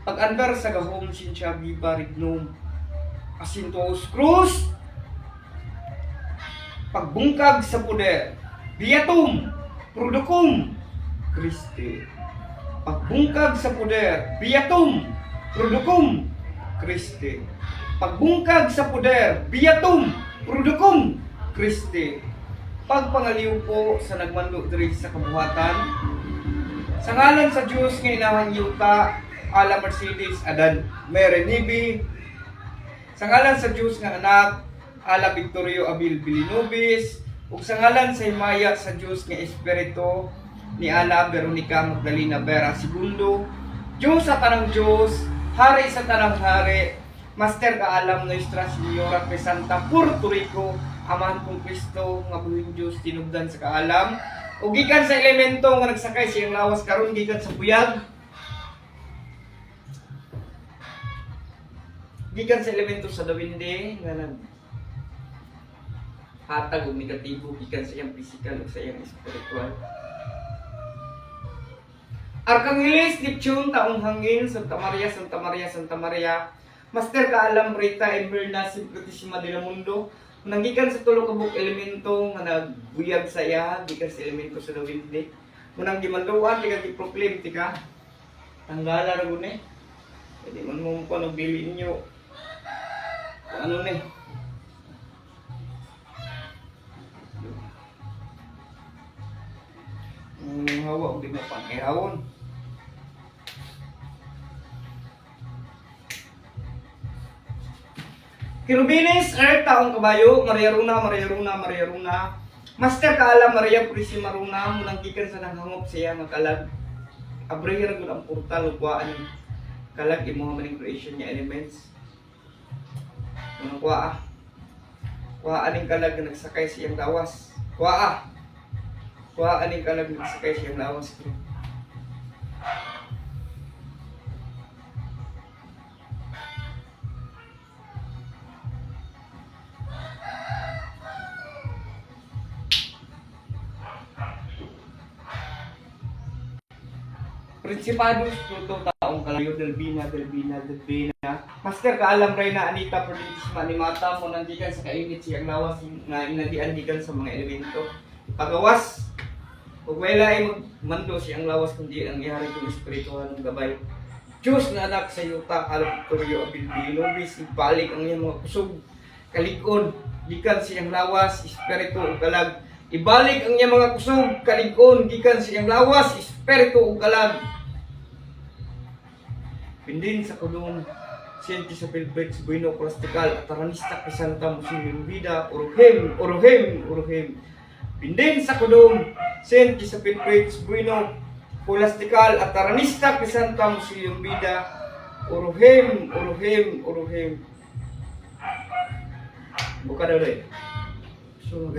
Pag-andar sa gahom sinsya biba rignom asintos krus. Pagbungkag sa poder biatum produkum Kristi. Pagbungkag sa poder biatum produkum Kristi. Pagbungkag sa poder biatum produkum Kristi. Pagpangaliw po sa nagmando diri sa kabuhatan, sa ngalan sa Diyos nga inahang yuta, ala Mercedes Adan Merenibi, sa ngalan sa Diyos nga anak, ala Victorio Abil Bilinubis, ug sa ngalan sa himaya sa Diyos nga Espiritu, ni ala Veronica Magdalena Vera Segundo, Diyos sa tanang Diyos, Hari sa tanang Hari, Master kaalam Nuestra Señora Pesanta Puerto Rico, Amahan kong Kristo nga buhing Diyos tinubdan sa kaalam, ug gikan sa elemento nga nagsakay siyang lawas karon gikan sa buyag, gikan sa elemento sa dawindi nga nag hatag og negatibo gikan sa iyang physical ug sa iyang spiritual. Arkangeles Neptune taong hangin Santa Maria Santa Maria Santa Maria, Master kaalam Rita Emerna Simplicissima de la Mundo, nanggikan sa tulo ka buk elemento nga nagbuyag sa iya gikan sa elemento sa dawindi. Munang gimanduan di ka gi-proclaim tika tanggala ra gud ni. Pwede man mo pa bili inyo. Ano ni? Hawa og di mo pangihawon. Kirubines, Earth, taong kabayo, Maria Runa, Maria Runa, Maria Runa. Master kaalam, Maria Purisima Runa, munang gikan sa nanghangop siya nga kalag. Abrehir gud ang portal ug kuhaan kalag imo maning creation niya elements. Munang kuhaan ning kalag nga nagsakay siyang lawas. Kuhaan ning kalag nga nagsakay siyang lawas. Principados, Pluto, taong kalayo, Delbina, Master kaalam Reyna, Anita, Prodisma, Animata, mo nandigan sa kainit siyang lawas nga inadian sa mga elemento. Pagawas, ug wala ay magmando siyang lawas kundi ang ihari kong espiritual ng gabay. Diyos na anak sa yuta, ala Victorio Abilbilo, ibalik ang iyang mga kusog, kalikon, gikan siyang lawas, espiritu ug kalag. Ibalik ang iyang mga kusog, kalikon, gikan siyang lawas, espiritu ug kalag. Pindin sa kudong siyente sa Pilbex, Bueno, Plastikal, Ataranista, Kisanta, Musim, Vida, Uruhem. Pindin sa kudong siyente sa Pilbex, Bueno, Plastikal, Ataranista, Kisanta, Musim, Vida, Uruhem. Buka daw rin. So,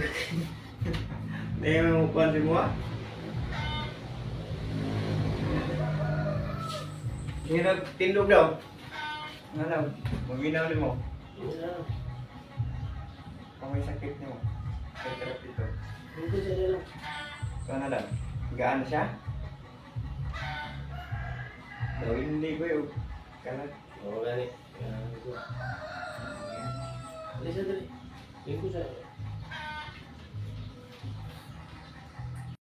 ngayon mo pa din mo ah. Hirap tindog daw. Ano? Maminaw din mo. Kung may sakit niyo. Sa therapy to. Hindi siya lang. Ano lang? Gaan siya? Dawin hindi ko yung kalat. Oo, gani. Hindi siya dali. Hindi ko siya.